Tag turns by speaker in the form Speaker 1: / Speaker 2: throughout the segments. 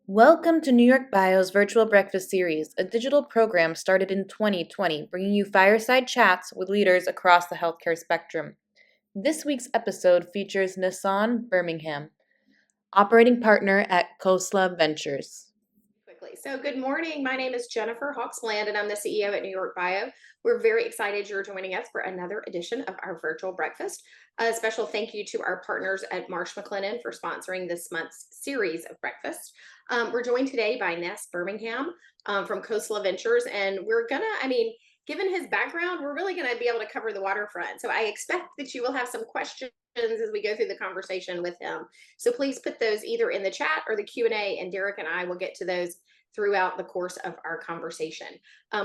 Speaker 1: Welcome to New York Bio's Virtual Breakfast Series, a digital program started in 2020, bringing you fireside chats with leaders across the healthcare spectrum. This week's episode features Nessan Bermingham, operating partner at Khosla Ventures.
Speaker 2: Quickly. So good morning. My name is Jennifer Hawks-Bland, and I'm the CEO at New York Bio. We're very excited you're joining us for another edition of our virtual breakfast. A special thank you to our partners at Marsh McLennan for sponsoring this month's series of breakfast. We're joined today by Ness Bermingham from Khosla Ventures, and we're given his background, we're really gonna be able to cover the waterfront. So I expect that you will have some questions as we go through the conversation with him. So please put those either in the chat or the Q&A, and Derek and I will get to those throughout the course of our conversation.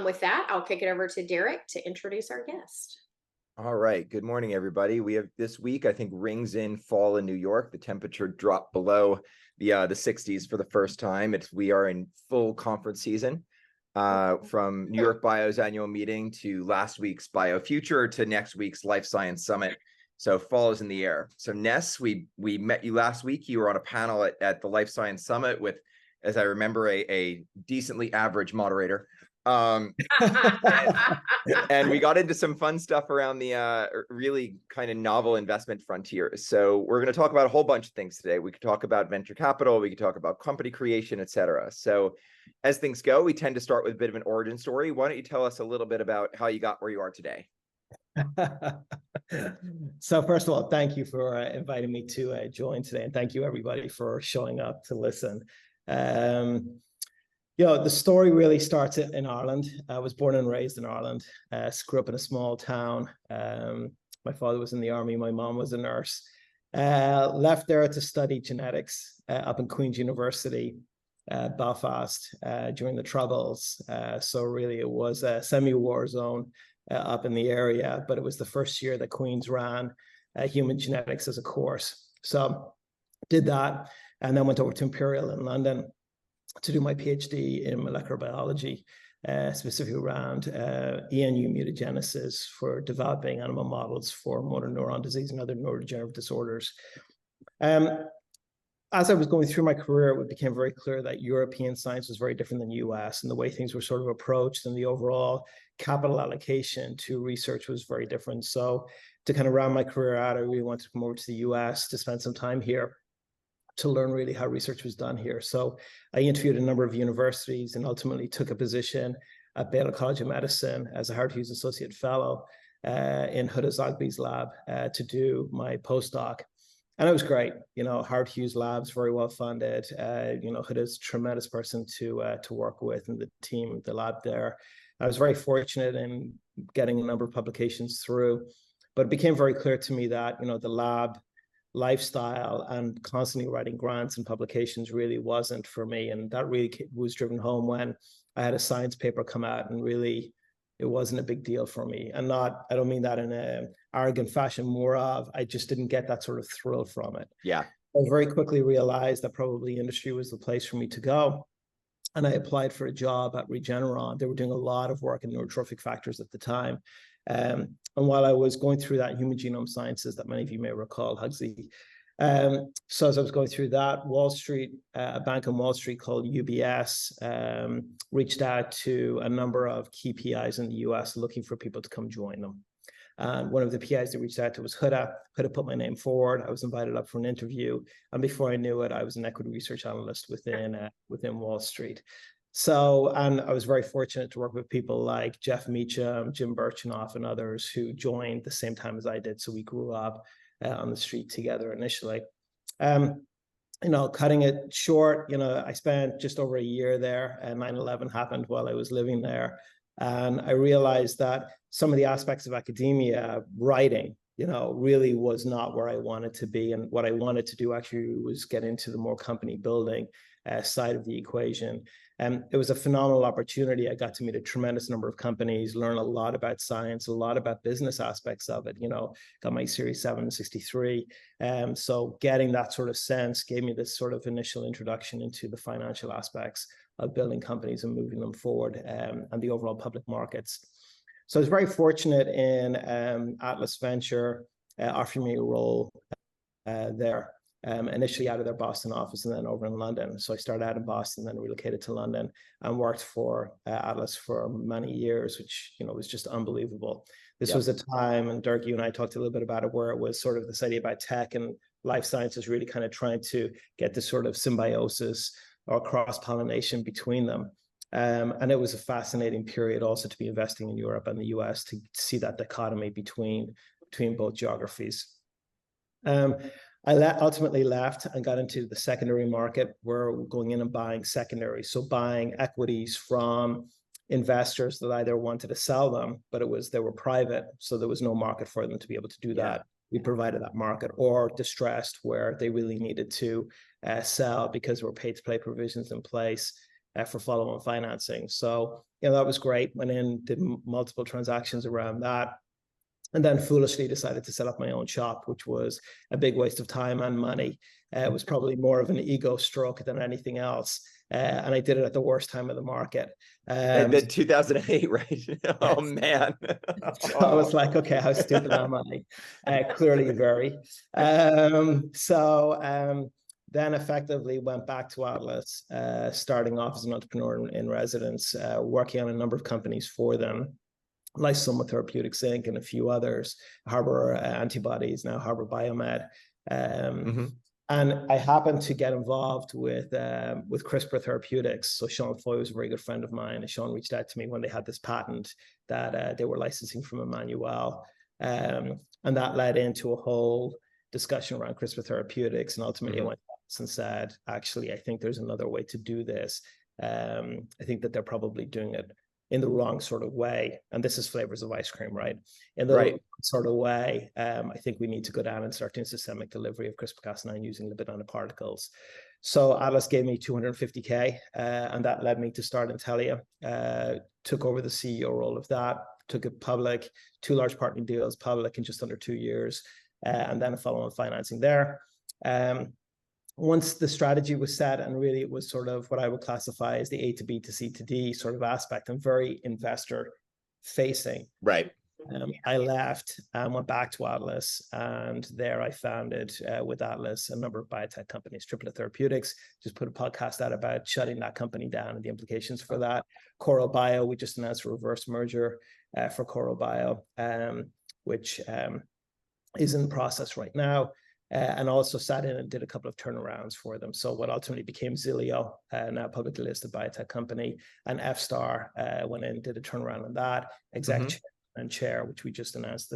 Speaker 2: With that, I'll kick it over to Derek to introduce our guest.
Speaker 3: All right. Good morning, everybody. We have this week, I think, rings in fall in New York. The temperature dropped below the 60s for the first time. We are in full conference season. From New York Bio's annual meeting to last week's Bio Future to next week's Life Science Summit. So fall is in the air. So Ness, we met you last week. You were on a panel at the Life Science Summit with, as I remember, a decently average moderator. And we got into some fun stuff around the really kind of novel investment frontiers. So we're going to talk about a whole bunch of things today. We could talk about venture capital, we could talk about company creation, etc. So as things go, we tend to start with a bit of an origin story. Why don't you tell us a little bit about how you got where you are today?
Speaker 4: So first of all, thank you for inviting me to join today, and thank you everybody for showing up to listen. The story really starts in Ireland. I was born and raised in Ireland. Grew up in a small town. My father was in the army. My mom was a nurse. Left there to study genetics up in Queen's University, Belfast, during the Troubles. So really, it was a semi-war zone up in the area. But it was the first year that Queen's ran human genetics as a course. So did that, and then went over to Imperial in London to do my PhD in molecular biology, specifically around ENU mutagenesis for developing animal models for motor neuron disease and other neurodegenerative disorders. As I was going through my career, it became very clear that European science was very different than US, and the way things were sort of approached and the overall capital allocation to research was very different. So to kind of round my career out, I really wanted to come over to the US to spend some time here to learn really how research was done here. So I interviewed a number of universities and ultimately took a position at Baylor College of Medicine as a Howard Hughes Associate Fellow in Huda Zogby's lab to do my postdoc. And it was great. Howard Hughes Lab's very well funded. Huda's a tremendous person to work with, and the team, the lab there. I was very fortunate in getting a number of publications through, but it became very clear to me that, the lab lifestyle and constantly writing grants and publications really wasn't for me. And that really was driven home when I had a science paper come out, and really it wasn't a big deal for me. And I don't mean that in an arrogant fashion, more of, I just didn't get that sort of thrill from it.
Speaker 3: Yeah.
Speaker 4: I very quickly realized that probably industry was the place for me to go. And I applied for a job at Regeneron. They were doing a lot of work in neurotrophic factors at the time. And while I was going through that human genome sciences that many of you may recall, Hugsy, so as I was going through that, Wall Street, a bank on Wall Street called UBS, reached out to a number of key PIs in the US looking for people to come join them. And one of the PIs that reached out to was Huda. Huda put my name forward. I was invited up for an interview. And before I knew it, I was an equity research analyst within Wall Street. So, and I was very fortunate to work with people like Jeff Meacham, Jim Birchenough, and others who joined the same time as I did. So we grew up on the street together initially. Cutting it short, I spent just over a year there, and 9/11 happened while I was living there. And I realized that some of the aspects of academia, writing, really was not where I wanted to be. And what I wanted to do actually was get into the more company building side of the equation. And it was a phenomenal opportunity. I got to meet a tremendous number of companies, learn a lot about science, a lot about business aspects of it, got my Series 7 and 63. So getting that sort of sense gave me this sort of initial introduction into the financial aspects of building companies and moving them forward, and the overall public markets. So I was very fortunate in Atlas Venture offering me a role there. initially out of their Boston office and then over in London. So I started out in Boston, then relocated to London and worked for Atlas for many years, which, was just unbelievable. This was a time, and Dirk, you and I talked a little bit about it, where it was sort of this idea about tech and life sciences really kind of trying to get this sort of symbiosis or cross-pollination between them. And it was a fascinating period also to be investing in Europe and the US to see that dichotomy between both geographies. I ultimately left and got into the secondary market, where we're going in and buying secondary. So buying equities from investors that either wanted to sell them, but they were private, so there was no market for them to be able to do that. We provided that market, or distressed, where they really needed to sell because there were pay-to-play provisions in place for follow-on financing. So, that was great. Went in, did multiple transactions around that, and then foolishly decided to set up my own shop, which was a big waste of time and money. It was probably more of an ego stroke than anything else. And I did it at the worst time of the market.
Speaker 3: The 2008, right? Oh, man.
Speaker 4: So I was like, okay, how stupid am I? Clearly very. Then effectively went back to Atlas, starting off as an entrepreneur in residence, working on a number of companies for them, like Soma Therapeutics Inc. and a few others, Harbor Antibodies, now Harbor Biomed. And I happened to get involved with CRISPR Therapeutics. So Sean Foy was a very good friend of mine, and Sean reached out to me when they had this patent that they were licensing from Emmanuel. And that led into a whole discussion around CRISPR Therapeutics. And ultimately I went and said, actually, I think there's another way to do this. I think that they're probably doing it in the wrong sort of way. And this is flavors of ice cream, right? In the wrong sort of way, I think we need to go down and start doing systemic delivery of CRISPR-Cas9 using lipid nanoparticles. So Atlas gave me $250K, and that led me to start Intellia. Took over the CEO role of that, took it public, 2 large partner deals public in just under 2 years, and then a follow-on financing there. Once the strategy was set, and really it was sort of what I would classify as the A to B to C to D sort of aspect, and very investor facing.
Speaker 3: Right.
Speaker 4: I left and went back to Atlas, and there I founded with Atlas a number of biotech companies. Triplet Therapeutics, just put a podcast out about shutting that company down and the implications for that. Coral Bio, we just announced a reverse merger for Coral Bio, which is in process right now. And also sat in and did a couple of turnarounds for them. So what ultimately became Xilio, now publicly listed biotech company, and F-Star went in and did a turnaround on that, exec and chair, which we just announced,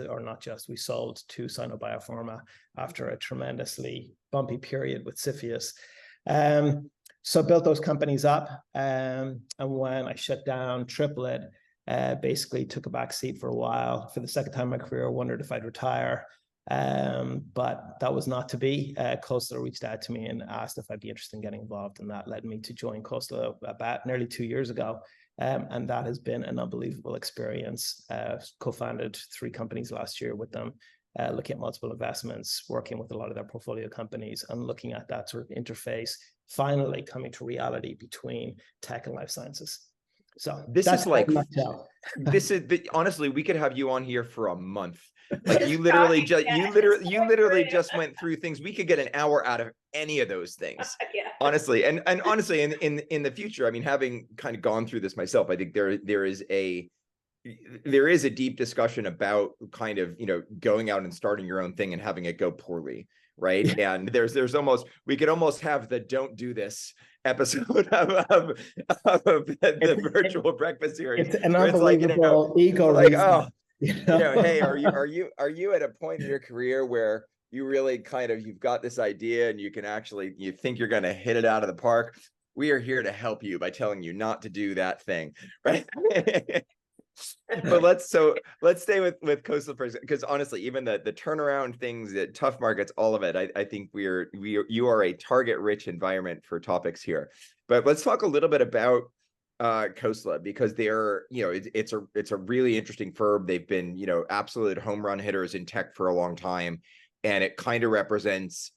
Speaker 4: we sold to Sino Biopharma after a tremendously bumpy period with Cepheus. So built those companies up. And when I shut down Triplet, basically took a back seat for a while. For the second time in my career, I wondered if I'd retire. But that was not to be. Khosla reached out to me and asked if I'd be interested in getting involved, and that led me to join Khosla about nearly 2 years ago. And that has been an unbelievable experience. Co-founded 3 companies last year with them, looking at multiple investments, working with a lot of their portfolio companies, and looking at that sort of interface, finally coming to reality between tech and life sciences. So
Speaker 3: this is like, honestly, we could have you on here for a month. Like you literally just went through things. We could get an hour out of any of those things. Honestly. And honestly, in the future, I mean, having kind of gone through this myself, I think there is a deep discussion about kind of, going out and starting your own thing and having it go poorly. Right. And there's almost, we could almost have the don't do this episode of the virtual breakfast series.
Speaker 4: It's an unbelievable ego.
Speaker 3: Like, oh, hey, are you at a point in your career where you really kind of, you've got this idea and you think you're going to hit it out of the park? We are here to help you by telling you not to do that thing. Right. But let's stay with Khosla first, because honestly, even the turnaround things, the tough markets, all of it, I think you are a target rich environment for topics here. But let's talk a little bit about Khosla, because they're, it's a really interesting firm. They've been, absolute home run hitters in tech for a long time, and it kind of represents,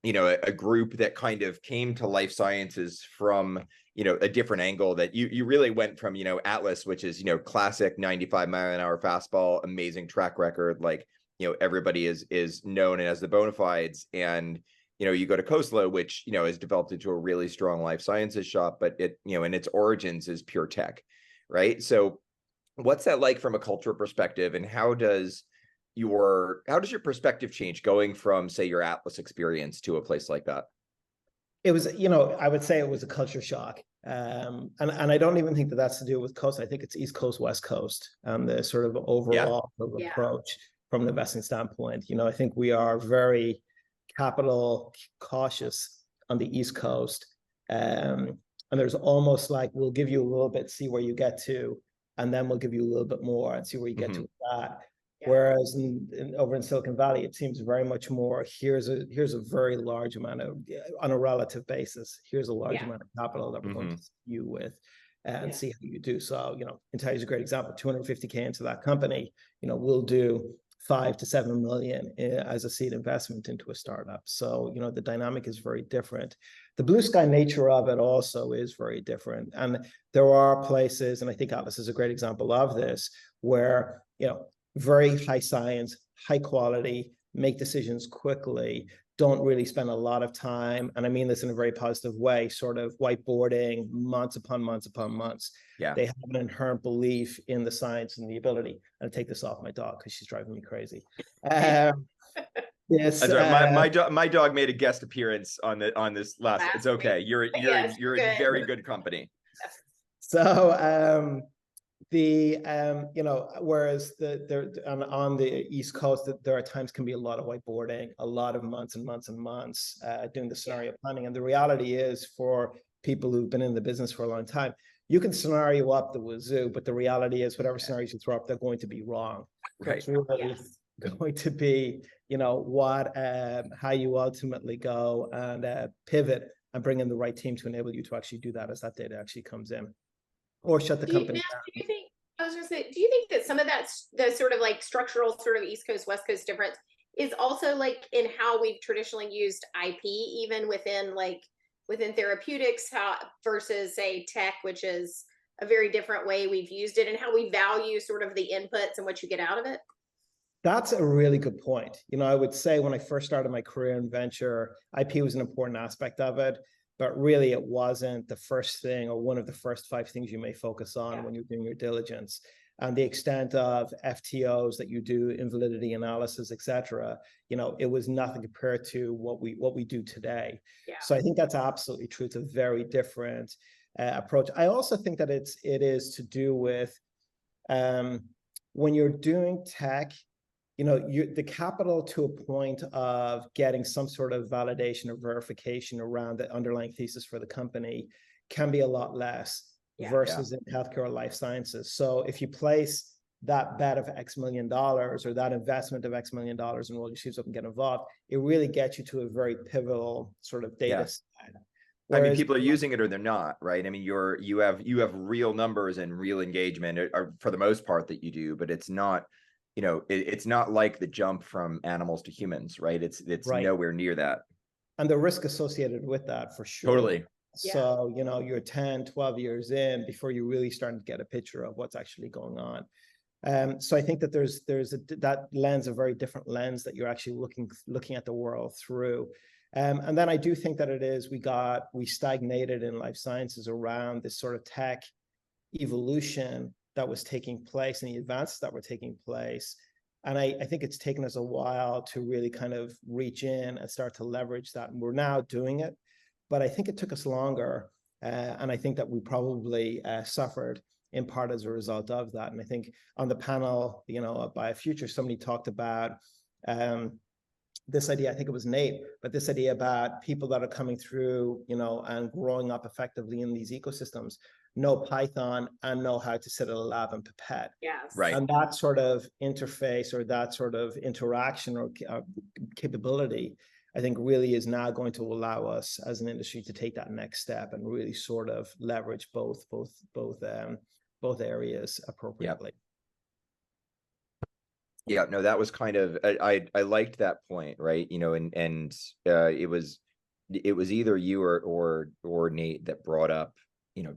Speaker 3: a group that kind of came to life sciences from, a different angle, that you really went from, Atlas, which is, classic 95-mile-an-hour fastball, amazing track record, like, everybody is known as the bona fides, and you go to Khosla, which, has developed into a really strong life sciences shop, but it, in its origins is pure tech, right? So what's that like from a cultural perspective, and how does your perspective change going from, say, your Atlas experience to a place like that?
Speaker 4: It was, I would say it was a culture shock. And I don't even think that that's to do with coast. I think it's East Coast, West Coast, and the sort of overall approach from the investing standpoint. I think we are very capital cautious on the East Coast. And there's almost like, we'll give you a little bit, see where you get to, and then we'll give you a little bit more and see where you get to with that. Yeah. Whereas over in Silicon Valley, it seems very much more, here's a very large amount of, on a relative basis, here's a large amount of capital that we're going to see you with, and see how you do. So, Intelli is a great example, 250K into that company, we'll do 5 to 7 million as a seed investment into a startup. So, the dynamic is very different. The blue sky nature of it also is very different. And there are places, and I think Atlas is a great example of this, where, very high science, high quality, make decisions quickly, don't really spend a lot of time, and I mean this in a very positive way, sort of whiteboarding months upon months upon months. Yeah. They have an inherent belief in the science and the ability. I'll take this off my dog because she's driving me crazy. Yes,
Speaker 3: that's right. My dog made a guest appearance on this last. It's okay. You're in very good company.
Speaker 4: So whereas on the East Coast, there are times can be a lot of whiteboarding, a lot of months and months and months doing the scenario planning. And the reality is, for people who've been in the business for a long time, you can scenario up the wazoo, but the reality is whatever scenarios you throw up, they're going to be wrong.
Speaker 3: Right.
Speaker 4: It's really going to be, how you ultimately go and pivot and bring in the right team to enable you to actually do that as that data actually comes in. Or shut the company down.
Speaker 2: Do you think that some of that's the sort of like structural sort of East Coast, West Coast difference is also like in how we've traditionally used IP, even within therapeutics, versus say tech, which is a very different way we've used it, and how we value sort of the inputs and what you get out of it?
Speaker 4: That's a really good point. I would say when I first started my career in venture, IP was an important aspect of it. But really, it wasn't the first thing or one of the first 5 things you may focus on when you're doing your diligence. And the extent of FTOs that you do, invalidity analysis, et cetera, it was nothing compared to what we do today. Yeah. So I think that's absolutely true. It's a very different approach. I also think that it is to do with when you're doing tech, the capital to a point of getting some sort of validation or verification around the underlying thesis for the company can be a lot less versus in healthcare or life sciences. So if you place that bet of X million dollars or that investment of X million dollars and roll your sleeves up and get involved, it really gets you to a very pivotal sort of data set.
Speaker 3: Whereas, I mean, people are using it or they're not, right? I mean, you have real numbers and real engagement, or for the most part that you do, but it's not. It's not like the jump from animals to humans, right? It's right. Nowhere near that.
Speaker 4: And the risk associated with that, for sure.
Speaker 3: Totally.
Speaker 4: So, you're 10, 12 years in before you really starting to get a picture of what's actually going on. So I think that there's that lens, a very different lens that you're actually looking at the world through. And then I do think that we stagnated in life sciences around this sort of tech evolution that was taking place and the advances that were taking place. And I think it's taken us a while to really kind of reach in and start to leverage that. And we're now doing it, but I think it took us longer. And I think that we probably suffered in part as a result of that. And I think on the panel, BioFuture, somebody talked about this idea, I think it was Nate, but this idea about people that are coming through, and growing up effectively in these ecosystems, know Python and know how to sit at a lab and pipette.
Speaker 2: Yes.
Speaker 3: Right.
Speaker 4: And that sort of interface or that sort of interaction or capability, I think really is now going to allow us as an industry to take that next step and really sort of leverage both areas appropriately.
Speaker 3: Yeah, no, that was kind of, I liked that point, right? It was either you or Nate that brought up,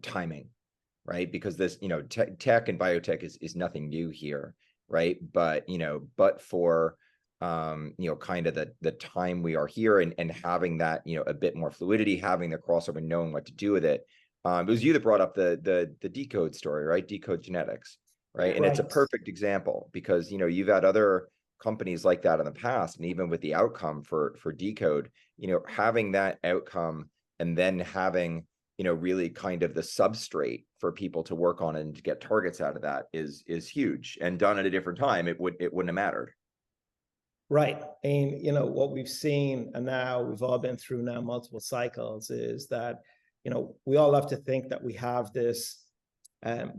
Speaker 3: timing, right? Because this, tech and biotech is nothing new here, right? But, but for kind of the time we are here, and having that, a bit more fluidity, having the crossover, knowing what to do with it. It was you that brought up the decode story, right? Decode genetics, right? And it's a
Speaker 4: Right.
Speaker 3: perfect example because, you've had other companies like that in the past, and even with the outcome for decode, having that outcome and then having, really kind of the substrate for people to work on and to get targets out of that is huge, and done at a different time, it wouldn't have mattered.
Speaker 4: Right. And what we've seen, and now we've all been through now multiple cycles, is that we all have to think that we have this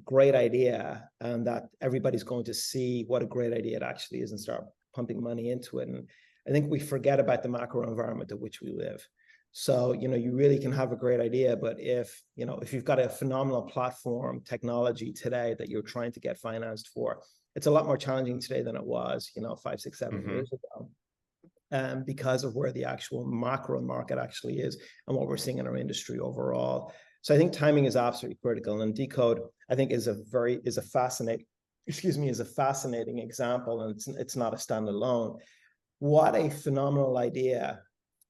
Speaker 4: great idea, and that everybody's going to see what a great idea it actually is and start pumping money into it. And I think we forget about the macro environment in which we live. So you really can have a great idea, but if you've got a phenomenal platform technology today that you're trying to get financed for, it's a lot more challenging today than it was 5, 6, 7 years ago, because of where the actual macro market actually is and what we're seeing in our industry overall. So I think timing is absolutely critical, and decode, I think, is a fascinating example, and it's not a standalone. What a phenomenal idea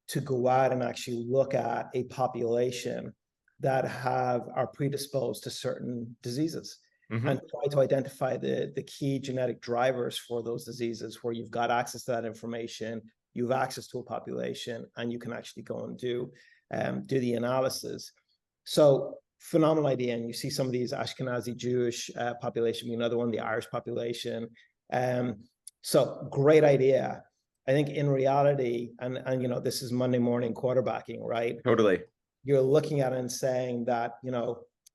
Speaker 4: to go out and actually look at a population that are predisposed to certain diseases, and try to identify the key genetic drivers for those diseases, where you've got access to that information, you have access to a population, and you can actually go and do the analysis. So phenomenal idea. And you see some of these Ashkenazi Jewish population, another one, the Irish population. So great idea. I think in reality, and this is Monday morning quarterbacking, right?
Speaker 3: Totally.
Speaker 4: You're looking at it and saying that,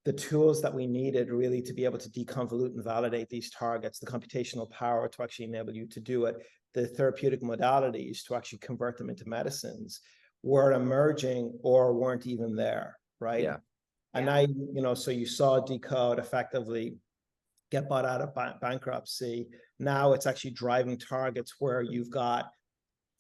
Speaker 4: the tools that we needed really to be able to deconvolute and validate these targets, the computational power to actually enable you to do it, the therapeutic modalities to actually convert them into medicines, were emerging or weren't even there, right?
Speaker 3: Yeah.
Speaker 4: And now, so you saw decode effectively get bought out of bankruptcy. Now it's actually driving targets where you've got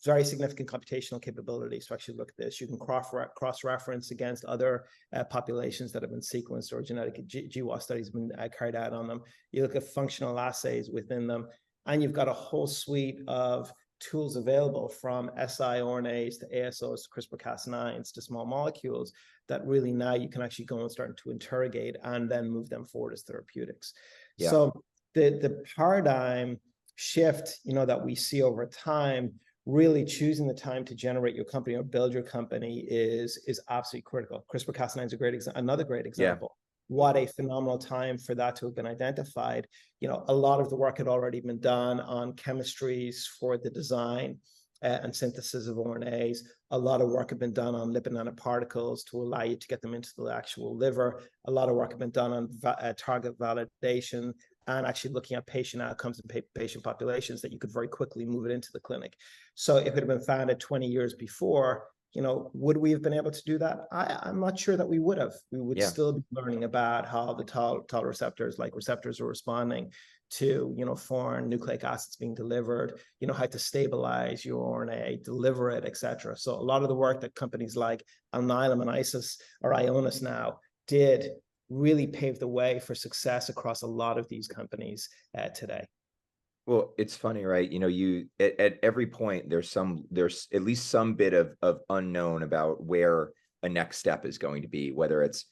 Speaker 4: very significant computational capabilities to actually look at this. You can cross-reference against other populations that have been sequenced, or genetic GWAS studies have been carried out on them. You look at functional assays within them, and you've got a whole suite of tools available, from siRNAs to ASOs to CRISPR-Cas9s to small molecules, that really now you can actually go and start to interrogate and then move them forward as therapeutics. Yeah. So the paradigm shift, that we see over time, really choosing the time to generate your company or build your company is absolutely critical. CRISPR-Cas9 is another great example. Yeah. What a phenomenal time for that to have been identified. A lot of the work had already been done on chemistries for the design and synthesis of RNAs. A lot of work had been done on lipid nanoparticles to allow you to get them into the actual liver. A lot of work had been done on target validation, and actually looking at patient outcomes and patient populations that you could very quickly move it into the clinic. So if it had been founded 20 years before, would we have been able to do that? I'm not sure that we would have. We would still be learning about how the tau receptors are responding to, foreign nucleic acids being delivered, how to stabilize your RNA, deliver it, etc. So a lot of the work that companies like Alnylam and Ionis now did really paved the way for success across a lot of these companies today.
Speaker 3: Well, it's funny, right? You at every point there's at least some bit of unknown about where a next step is going to be, whether it's,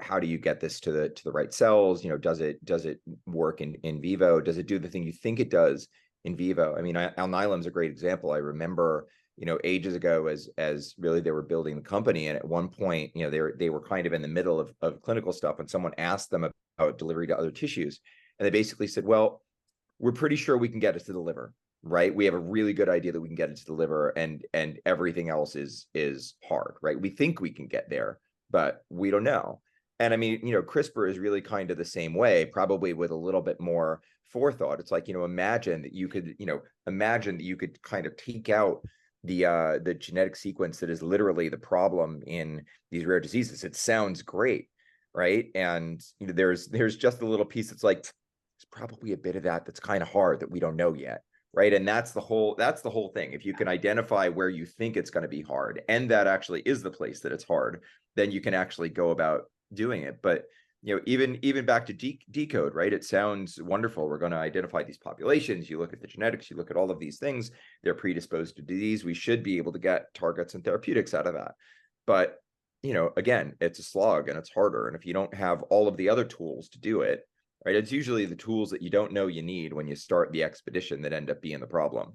Speaker 3: how do you get this to the right cells? Does it work in vivo? Does it do the thing you think it does in vivo? I mean, Alnylam's a great example. I remember, ages ago, as really they were building the company, and at one point, they were kind of in the middle of clinical stuff, and someone asked them about delivery to other tissues, and they basically said, well, we're pretty sure we can get it to the liver, right? We have a really good idea that we can get it to the liver, and everything else is hard, right? We think we can get there, but we don't know. And I mean, CRISPR is really kind of the same way, probably with a little bit more forethought. It's like, imagine that you could kind of take out the genetic sequence that is literally the problem in these rare diseases. It sounds great, right? And there's just a little piece that's like, there's probably a bit of that's kind of hard that we don't know yet, right? And that's the whole thing. If you can identify where you think it's going to be hard, and that actually is the place that it's hard, then you can actually go about doing it. But even back to decode, right? It sounds wonderful. We're going to identify these populations. You look at the genetics, you look at all of these things, they're predisposed to disease. We should be able to get targets and therapeutics out of that. But, again, it's a slog and it's harder. And if you don't have all of the other tools to do it, right, it's usually the tools that you don't know you need when you start the expedition that end up being the problem.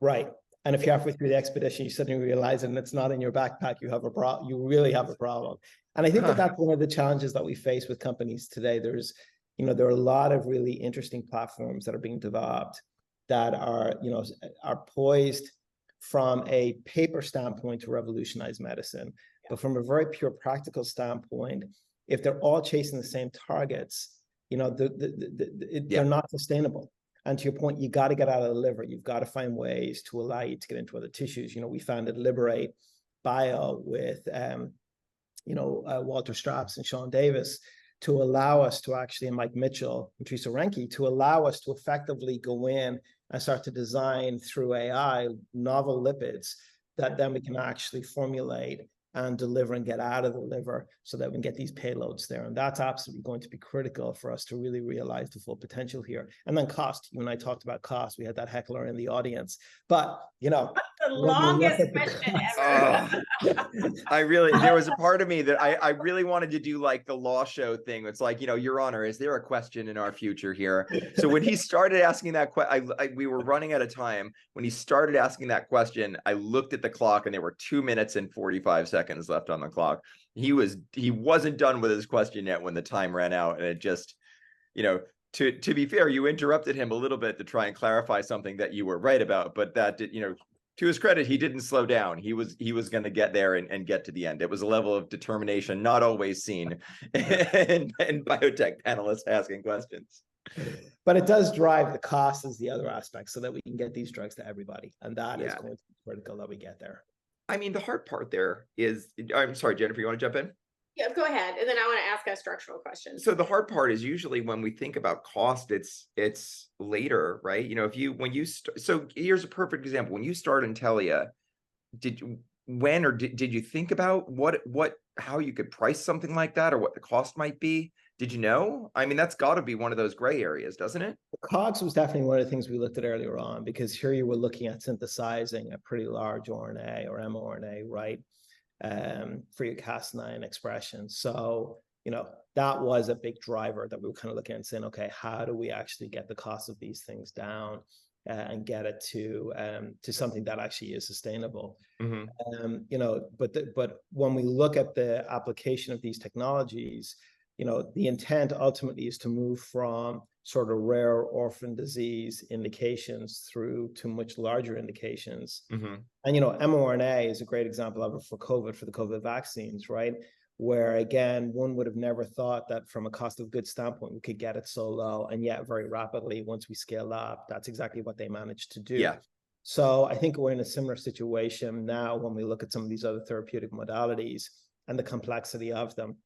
Speaker 4: Right. And if you're halfway through the expedition, you suddenly realize it and it's not in your backpack, you really have a problem. And I think that that's one of the challenges that we face with companies today. There are a lot of really interesting platforms that are being developed that are poised from a paper standpoint to revolutionize medicine. But from a very pure practical standpoint, if they're all chasing the same targets, they're not sustainable. And to your point, you got to get out of the liver. You've got to find ways to allow you to get into other tissues. We founded Liberate Bio with, Walter Strapps and Sean Davis to allow us to actually, and Mike Mitchell and Teresa Renke, to allow us to effectively go in and start to design through AI novel lipids that then we can actually formulate and deliver and get out of the liver so that we can get these payloads there. And that's absolutely going to be critical for us to really realize the full potential here. And then cost. You and I talked about cost. We had that heckler in the audience. But,
Speaker 2: the longest question ever.
Speaker 3: There was a part of me that I really wanted to do like the law show thing. It's like, Your Honor, is there a question in our future here? So when he started asking that question, we were running out of time. When he started asking that question, I looked at the clock and there were 2 minutes and 45 seconds left on the clock. He wasn't done with his question yet when the time ran out, and it just, to be fair, you interrupted him a little bit to try and clarify something that you were right about, but that did, to his credit, he didn't slow down. He was going to get there and get to the end. It was a level of determination not always seen in biotech panelists asking questions.
Speaker 4: But it does drive the cost as the other aspect so that we can get these drugs to everybody. And that is going to be critical that we get there. I mean,
Speaker 3: the hard part there is, I'm sorry, Jennifer, you want to jump in?
Speaker 2: Yeah, go ahead. And then I want to ask a structural question.
Speaker 3: So the hard part is usually when we think about cost, it's later, right? So here's a perfect example. When you start Intellia, did you think about how you could price something like that or what the cost might be? Did you know? I mean, that's got to be one of those gray areas, doesn't it?
Speaker 4: COGS was definitely one of the things we looked at earlier on, because here you were looking at synthesizing a pretty large RNA or mRNA, right? For your Cas9 expression. So, that was a big driver that we were kind of looking at and saying, okay, how do we actually get the cost of these things down and get it to something that actually is sustainable? But when we look at the application of these technologies, the intent ultimately is to move from sort of rare orphan disease indications through to much larger indications. And, mRNA is a great example of it for the COVID vaccines, right? Where, again, one would have never thought that from a cost of goods standpoint, we could get it so low. And yet very rapidly, once we scale up, that's exactly what they managed to do.
Speaker 3: Yeah.
Speaker 4: So I think we're in a similar situation now when we look at some of these other therapeutic modalities and the complexity of them.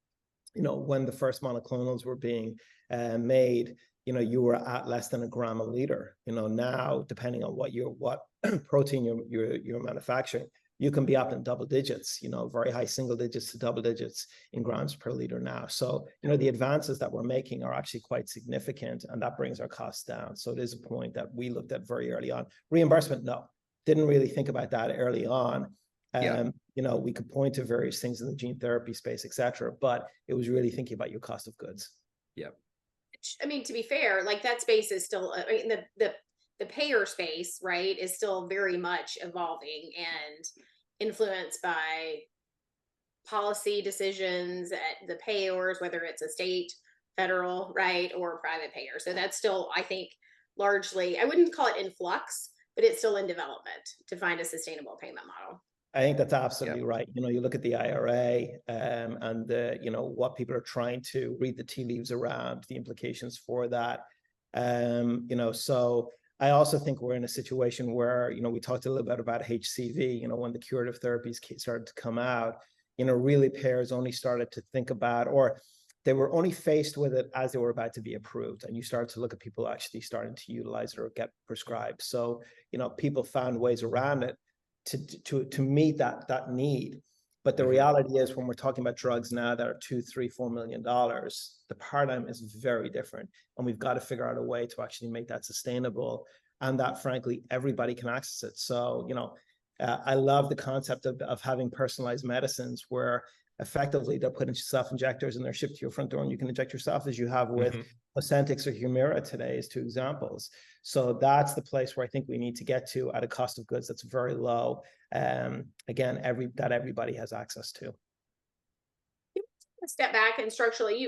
Speaker 4: When the first monoclonals were being made, you were at less than a gram a liter. Now, depending on what protein you're manufacturing, you can be up in double digits, very high single digits to double digits in grams per liter now. So, the advances that we're making are actually quite significant, and that brings our costs down. So it is a point that we looked at very early on. Reimbursement, no, didn't really think about that early on. We could point to various things in the gene therapy space, et cetera, but it was really thinking about your cost of goods.
Speaker 3: Yeah.
Speaker 2: I mean, to be fair, like that space is still, the payer space, right, is still very much evolving and influenced by policy decisions at the payers, whether it's a state, federal, right, or private payer. So that's still, I think, largely, I wouldn't call it in flux, but it's still in development to find a sustainable payment model.
Speaker 4: I think that's absolutely right. You look at the IRA and what people are trying to read the tea leaves around, the implications for that. So I also think we're in a situation where, we talked a little bit about HCV, when the curative therapies started to come out, really payers only started to think about, or they were only faced with it as they were about to be approved. And you start to look at people actually starting to utilize it or get prescribed. So, people found ways around it to meet that need. But the
Speaker 3: Mhm.
Speaker 4: reality is, when we're talking about drugs now that are $2, $3, $4 million, the paradigm is very different. And we've got to figure out a way to actually make that sustainable, and that, frankly, everybody can access it. So, I love the concept of having personalized medicines where effectively they're putting self-injectors and they're shipped to your front door and you can inject yourself, as you have with
Speaker 3: Mhm.
Speaker 4: Ozempic or Humira today, as two examples. So that's the place where I think we need to get to at a cost of goods that's very low. Again, everybody has access to.
Speaker 2: Step back and structurally,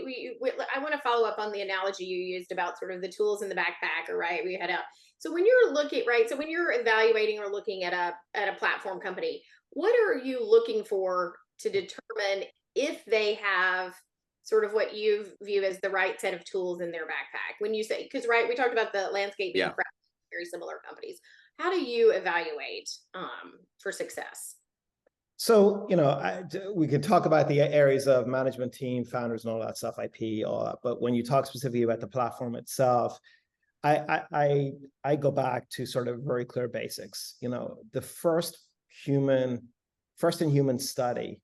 Speaker 2: I want to follow up on the analogy you used about sort of the tools in the backpack, right? We had so when you're looking, right? So when you're evaluating or looking at a platform company, what are you looking for to determine if they have sort of what you view as the right set of tools in their backpack? When you say, because right, we talked about the landscape being
Speaker 3: Yeah.
Speaker 2: very similar companies. How do you evaluate for success?
Speaker 4: So, we can talk about the areas of management team, founders, and all that stuff, IP, all that. But when you talk specifically about the platform itself, I go back to sort of very clear basics. The first in human study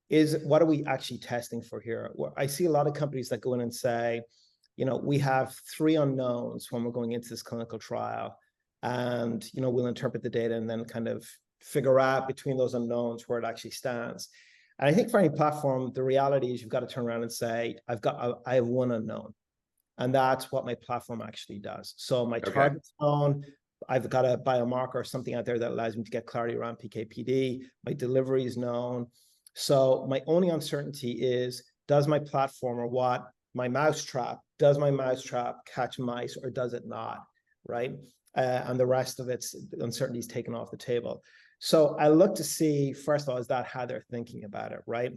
Speaker 4: is, what are we actually testing for here? I see a lot of companies that go in and say, we have 3 unknowns when we're going into this clinical trial, and we'll interpret the data and then kind of figure out between those unknowns where it actually stands. And I think for any platform, the reality is you've got to turn around and say, I have 1 unknown, and that's what my platform actually does. So my target's known. I've got a biomarker or something out there that allows me to get clarity around PK/PD. My delivery is known. So my only uncertainty is, does my platform, or what, my mousetrap, does my mousetrap catch mice or does it not, right? And the rest of its uncertainty is taken off the table. So I look to see, first of all, is that how they're thinking about it, right?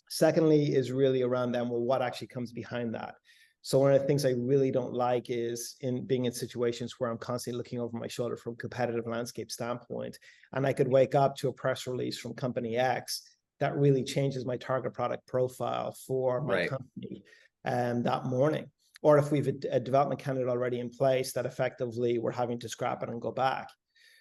Speaker 4: Secondly is really around them, well, what actually comes behind that? So one of the things I really don't like is being in situations where I'm constantly looking over my shoulder from a competitive landscape standpoint, and I could wake up to a press release from company X that really changes my target product profile for my company that morning. Or if we've a development candidate already in place that effectively we're having to scrap it and go back.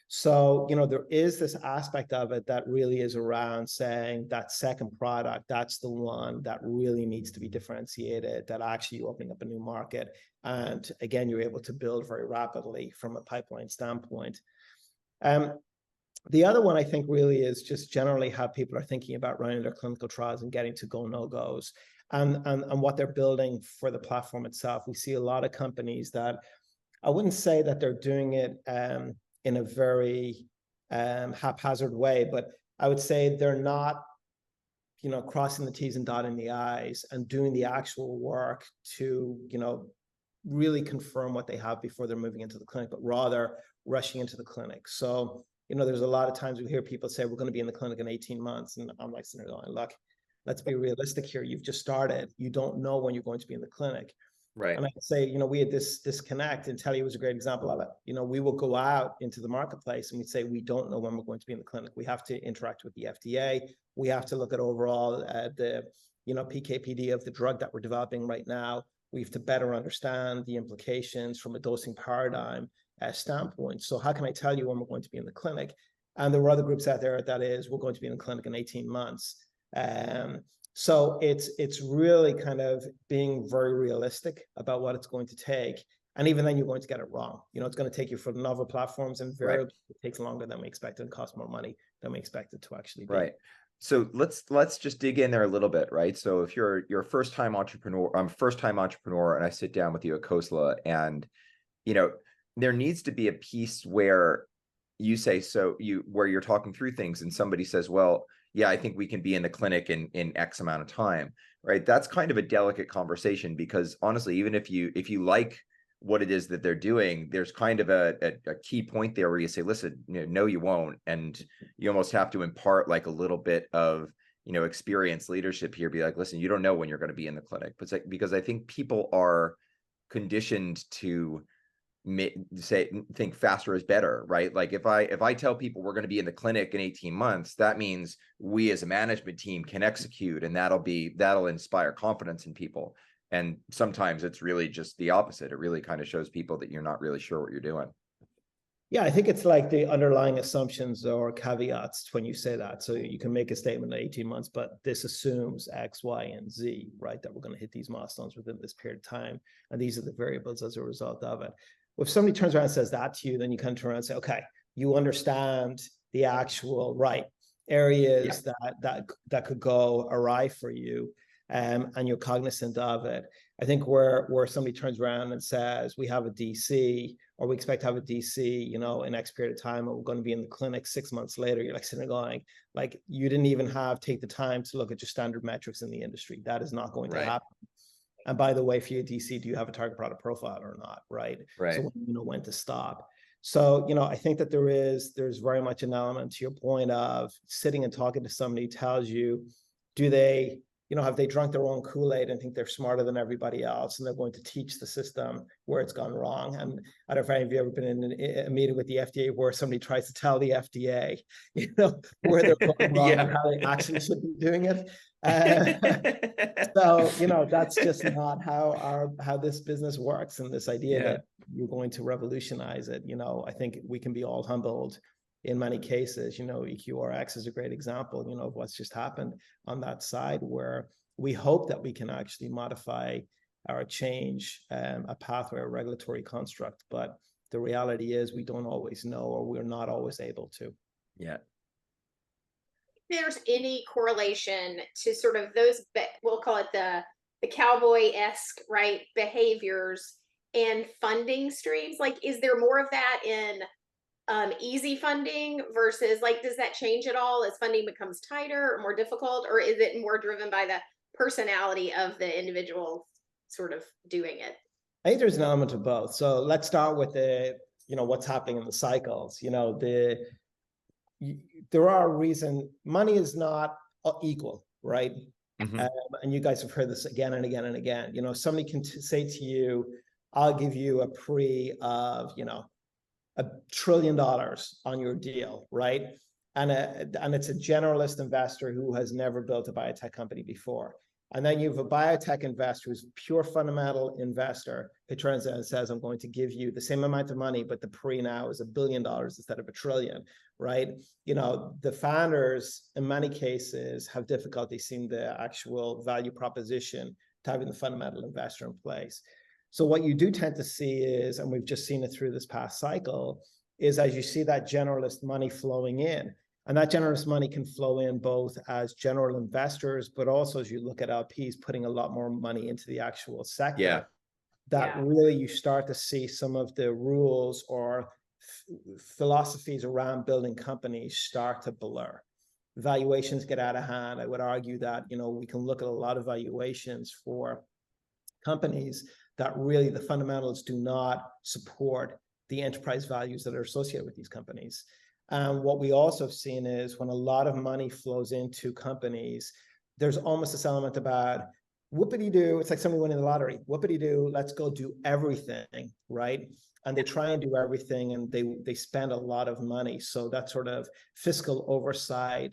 Speaker 4: So, there is this aspect of it that really is around saying that second product, that's the one that really needs to be differentiated, that actually opening up a new market. And again, you're able to build very rapidly from a pipeline standpoint. The other one I think really is just generally how people are thinking about running their clinical trials and getting to go no-goes and what they're building for the platform itself. We see a lot of companies that, I wouldn't say that they're doing it in a very haphazard way, but I would say they're not, crossing the T's and dotting the I's and doing the actual work to, really confirm what they have before they're moving into the clinic, but rather rushing into the clinic. So, there's a lot of times we hear people say, we're going to be in the clinic in 18 months. And I'm like, look, let's be realistic here. You've just started. You don't know when you're going to be in the clinic.
Speaker 3: Right.
Speaker 4: And I say, we had this disconnect, and Telly was a great example of it. We will go out into the marketplace and we say, we don't know when we're going to be in the clinic. We have to interact with the FDA. We have to look at overall the, PK/PD of the drug that we're developing right now. We have to better understand the implications from a dosing paradigm standpoint. So how can I tell you when we're going to be in the clinic? And there were other groups out there that is, we're going to be in the clinic in 18 months. So it's really kind of being very realistic about what it's going to take. And even then, you're going to get it wrong. It's going to take you for novel platforms, and invariably it takes longer than we expected and costs more money than we expected to actually be.
Speaker 3: Right. So let's just dig in there a little bit, right? So if you're a first-time entrepreneur, I'm a first-time entrepreneur, and I sit down with you at Khosla, and there needs to be a piece where you say, where you're talking through things and somebody says, well, yeah, I think we can be in the clinic in X amount of time, right? That's kind of a delicate conversation, because honestly, even if you like what it is that they're doing, there's kind of a key point there where you say, listen, no, you won't. And you almost have to impart like a little bit of, experience leadership here, be like, listen, you don't know when you're going to be in the clinic. But it's like, because I think people are conditioned to think faster is better, right? Like if I tell people we're going to be in the clinic in 18 months, that means we as a management team can execute, and that'll inspire confidence in people. And sometimes it's really just the opposite. It really kind of shows people that you're not really sure what you're doing.
Speaker 4: Yeah, I think it's like the underlying assumptions or caveats when you say that. So you can make a statement in 18 months, but this assumes X, Y, and Z, right? That we're going to hit these milestones within this period of time. And these are the variables as a result of it. If somebody turns around and says that to you, then you can turn around and say, okay, you understand the actual areas that could go awry for you, and you're cognizant of it. I think where somebody turns around and says, we have a DC, or we expect to have a DC, in X period of time, and we're going to be in the clinic 6 months later, you're like sitting there going, like, you didn't even take the time to look at your standard metrics in the industry. That is not going to happen. And by the way, for your DC, do you have a target product profile or not, right? So you know when to stop. So, I think that there's very much an element to your point of sitting and talking to somebody who tells you, do they, have they drunk their own Kool-Aid and think they're smarter than everybody else, and they're going to teach the system where it's gone wrong? And I don't know if any of you ever been in a meeting with the FDA where somebody tries to tell the FDA, where they're going wrong and how they actually should be doing it. So, that's just not how this business works. And this idea that you're going to revolutionize it, I think we can be all humbled in many cases. EQRX is a great example, of what's just happened on that side, where we hope that we can actually modify or change a pathway or regulatory construct. But the reality is we don't always know, or we're not always able to.
Speaker 3: Yeah.
Speaker 2: There's any correlation to sort of those, we'll call it the cowboy-esque, right, behaviors and funding streams? Like, is there more of that in easy funding versus, like, does that change at all as funding becomes tighter or more difficult, or is it more driven by the personality of the individual sort of doing it?
Speaker 4: I think there's an element of both. So let's start with what's happening in the cycles. There are reasons money is not equal, right? And you guys have heard this again and again and again. Somebody can say to you, I'll give you a pre of, $1 trillion on your deal, right? And it's a generalist investor who has never built a biotech company before. And then you have a biotech investor who's a pure fundamental investor who turns out and says, I'm going to give you the same amount of money, but the pre now is $1 billion instead of $1 trillion, right? The founders in many cases have difficulty seeing the actual value proposition to having the fundamental investor in place. So what you do tend to see is, and we've just seen it through this past cycle, is as you see that generalist money flowing in, and that generalist money can flow in both as general investors, but also as you look at LPs putting a lot more money into the actual sector, really you start to see some of the rules or philosophies around building companies start to blur. Valuations get out of hand. I would argue that, we can look at a lot of valuations for companies that really the fundamentals do not support the enterprise values that are associated with these companies. What we also have seen is when a lot of money flows into companies, there's almost this element about whoopity-doo. It's like somebody winning the lottery. Whoopity-doo, let's go do everything, right? And they try and do everything, and they spend a lot of money. So that sort of fiscal oversight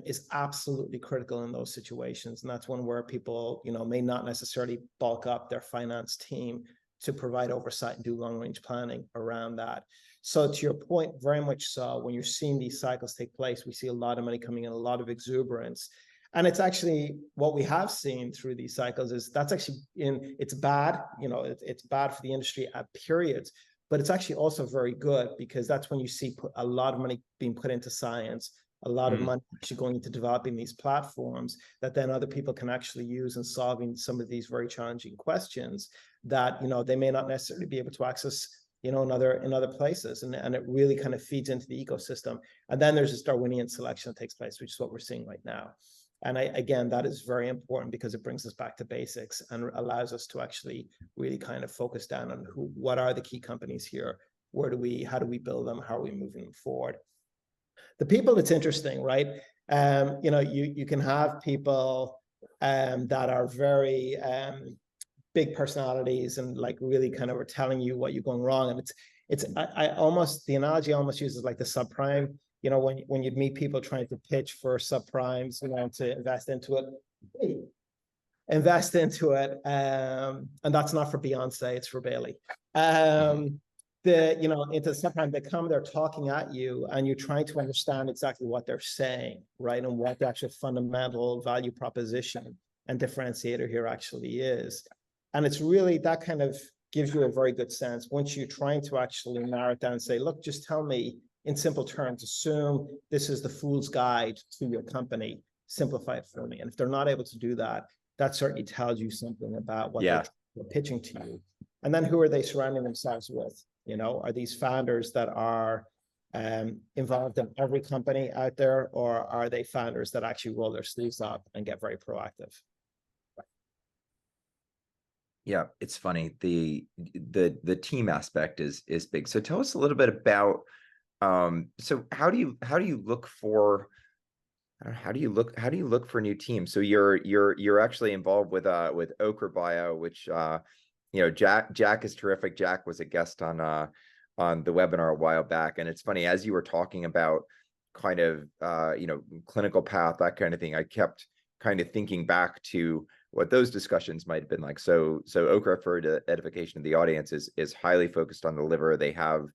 Speaker 4: is absolutely critical in those situations. And that's one where people, may not necessarily bulk up their finance team to provide oversight and do long-range planning around that. So to your point, very much so, when you're seeing these cycles take place, we see a lot of money coming in, a lot of exuberance. And it's actually what we have seen through these cycles is that's actually it's bad, it's bad for the industry at periods, but it's actually also very good because that's when you see a lot of money being put into science, a lot of money actually going into developing these platforms that then other people can actually use in solving some of these very challenging questions that, they may not necessarily be able to access, in other places. And it really kind of feeds into the ecosystem. And then there's this Darwinian selection that takes place, which is what we're seeing right now. And again, that is very important because it brings us back to basics and allows us to actually really kind of focus down on what are the key companies here? How do we build them? How are we moving them forward? The people, it's interesting, right? You can have people that are very big personalities and like really kind of are telling you what you're going wrong. And the analogy almost uses like the subprime, when you'd meet people trying to pitch for subprimes, to invest into it. And that's not for Beyonce, it's for Bailey. into sometimes they come, they're talking at you, and you're trying to understand exactly what they're saying, right? And what the actual fundamental value proposition and differentiator here actually is. And it's really that kind of gives you a very good sense once you're trying to actually narrow it down and say, look, just tell me in simple terms, assume this is the fool's guide to your company, simplify it for me. And if they're not able to do that, that certainly tells you something about what they're pitching to you. And then who are they surrounding themselves with? Are these founders that are involved in every company out there, or are they founders that actually roll their sleeves up and get very proactive?
Speaker 3: Yeah, it's funny. The team aspect is big. So tell us a little bit about so how do you look for new teams? So you're actually involved with NewYorkBIO, which Jack is terrific. Jack was a guest on the webinar a while back, and it's funny, as you were talking about kind of clinical path, that kind of thing, I kept kind of thinking back to what those discussions might have been like. So Okra, for the edification of the audience, is highly focused on the liver. They have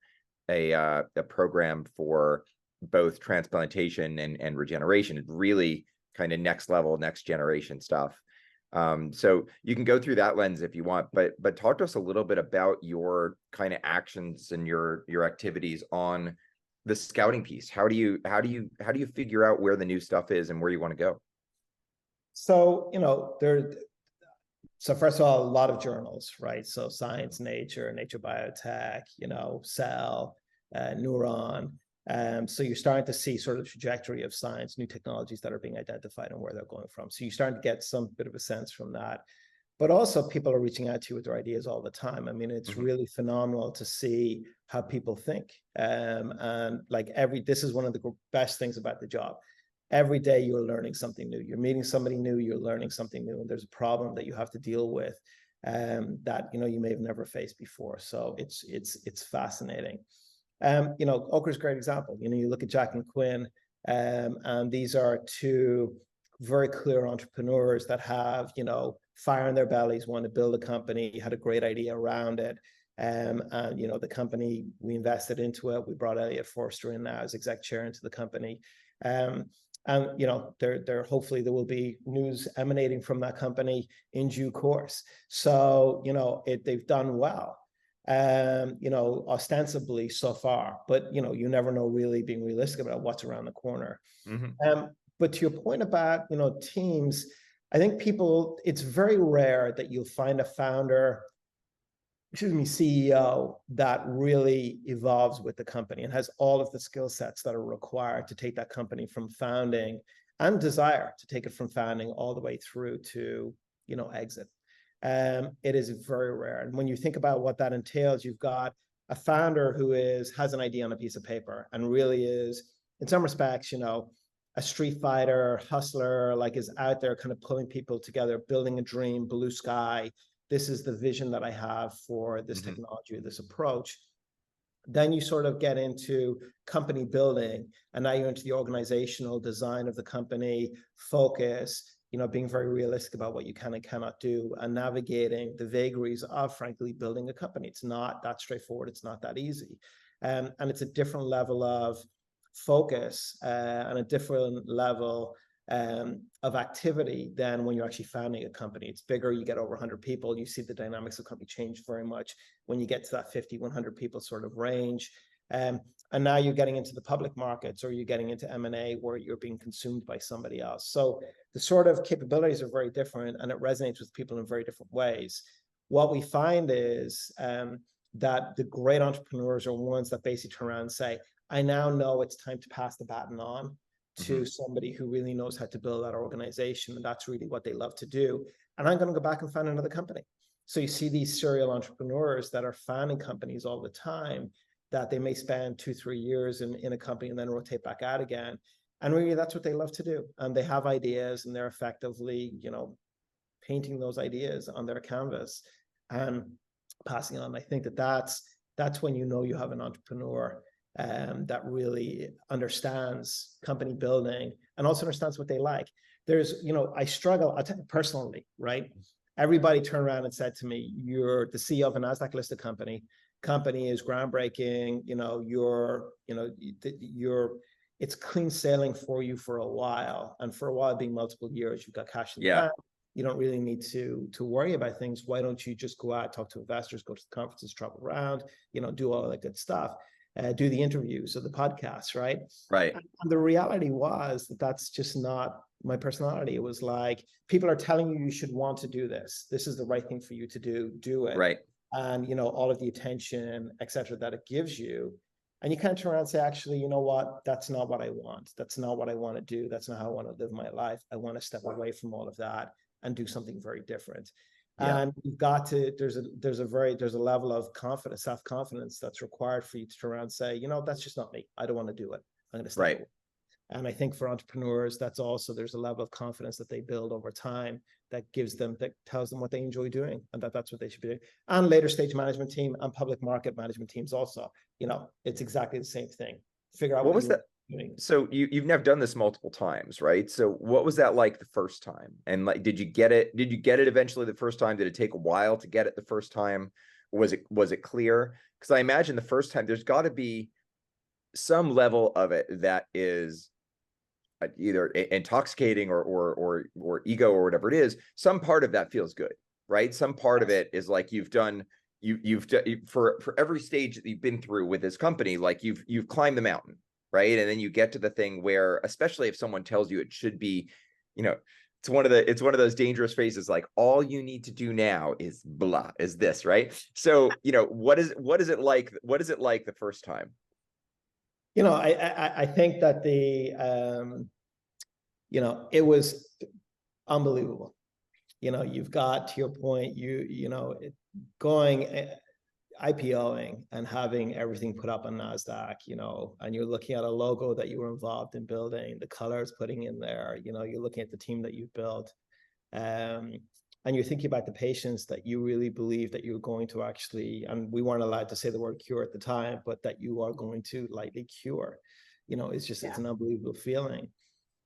Speaker 3: a program for both transplantation and regeneration, really kind of next level, next generation stuff. So you can go through that lens if you want, but talk to us a little bit about your kind of actions and your activities on the scouting piece. How do you figure out where the new stuff is and where you want to go?
Speaker 4: So, so first of all, a lot of journals, right? So Science, Nature Biotech, Cell, Neuron. So you're starting to see sort of the trajectory of science, new technologies that are being identified and where they're going from. So you're starting to get some bit of a sense from that. But also people are reaching out to you with their ideas all the time. I mean, it's really phenomenal to see how people think. And like this is one of the best things about the job. Every day you're learning something new. You're meeting somebody new, you're learning something new, and there's a problem that you have to deal with that you may have never faced before. So it's fascinating. Okra's a great example. You look at Jack and Quinn, and these are two very clear entrepreneurs that have fire in their bellies, want to build a company, had a great idea around it. And the company, we invested into it. We brought Elliot Forster in now as exec chair into the company. And there hopefully there will be news emanating from that company in due course. So they've done well, ostensibly so far, but you never know, really being realistic about what's around the corner. But to your point about teams, I think it's very rare that you'll find a CEO that really evolves with the company and has all of the skill sets that are required to take that company from founding and desire to take it from founding all the way through to, exit. It is very rare. And when you think about what that entails, you've got a founder who has an idea on a piece of paper and really is, in some respects, a street fighter, hustler, like is out there kind of pulling people together, building a dream, blue sky. This is the vision that I have for this technology or this approach. Then you sort of get into company building, and now you're into the organizational design of the company, focus, being very realistic about what you can and cannot do, and navigating the vagaries of, frankly, building a company. It's not that straightforward. It's not that easy. And it's a different level of focus and a different level of activity than when you're actually founding a company. It's bigger, you get over 100 people, you see the dynamics of the company change very much when you get to that 50, 100 people sort of range. And now you're getting into the public markets, or you're getting into M&A where you're being consumed by somebody else. So the sort of capabilities are very different, and it resonates with people in very different ways. What we find is that the great entrepreneurs are ones that basically turn around and say, I now know it's time to pass the baton on to somebody who really knows how to build that organization. And that's really what they love to do. And I'm going to go back and found another company. So you see these serial entrepreneurs that are founding companies all the time, that they may spend 2-3 years in a company and then rotate back out again. And really that's what they love to do. And they have ideas, and they're effectively, painting those ideas on their canvas and passing on. I think that's when you have an entrepreneur that really understands company building and also understands what they like. There's, I struggle, I'll tell you personally, right? Everybody turned around and said to me, you're the CEO of a NASDAQ listed company. company is groundbreaking, it's clean sailing for you for a while, and for a while being multiple years, you've got cash in the
Speaker 3: Yeah.
Speaker 4: bank. You don't really need to worry about things. Why don't you just go out, talk to investors, go to the conferences, travel around, do all that good stuff, do the interviews or the podcasts, right?
Speaker 3: Right.
Speaker 4: And the reality was that that's just not my personality. It was like, people are telling you should want to do this. This is the right thing for you to do it.
Speaker 3: Right.
Speaker 4: And, all of the attention, et cetera, that it gives you. And you kind of turn around and say, actually, you know what? That's not what I want. That's not what I want to do. That's not how I want to live my life. I want to step away from all of that and do something very different.
Speaker 3: Yeah.
Speaker 4: And you've got to, there's a level of confidence, self-confidence that's required for you to turn around and say, that's just not me. I don't want to do it. I'm going to step
Speaker 3: Right.
Speaker 4: away. And I think for entrepreneurs, that's also, there's a level of confidence that they build over time that tells them what they enjoy doing, and that's what they should be doing. And later stage management team and public market management teams also, it's exactly the same thing. Figure out
Speaker 3: what was that
Speaker 4: doing.
Speaker 3: So you've never done this multiple times, right? So what was that like the first time? And like, did you get it eventually the first time? Did it take a while to get it the first time? Was it clear? Because I imagine the first time there's got to be some level of it that is either intoxicating or ego or whatever it is. Some part of that feels good, right? Some part of it is like you've done for every stage that you've been through with this company, like you've climbed the mountain, right? And then you get to the thing where, especially if someone tells you it should be, it's one of those dangerous phrases, like all you need to do now is blah, is this, right? So, what is it like the first time?
Speaker 4: I think that it was unbelievable. You've got, to your point, going IPOing and having everything put up on NASDAQ, and you're looking at a logo that you were involved in building, the colors putting in there, you're looking at the team that you've built. And you're thinking about the patients that you really believe that you're going to actually, and we weren't allowed to say the word cure at the time, but that you are going to lightly cure. It's an unbelievable feeling.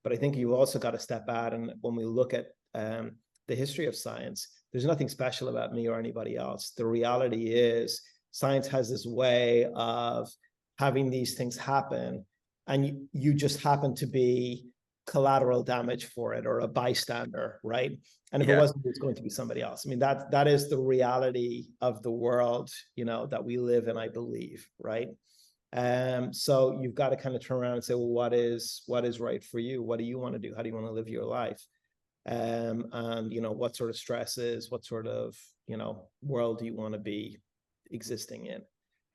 Speaker 4: But I think you also got to step out. And when we look at the history of science, there's nothing special about me or anybody else. The reality is science has this way of having these things happen, and you just happen to be collateral damage for it, or a bystander, right? And if it wasn't, it's going to be somebody else. I mean, that is the reality of the world, that we live in, I believe, right? So you've got to kind of turn around and say, well, what is right for you? What do you want to do? How do you want to live your life? And what sort of stresses, what sort of world do you want to be existing in?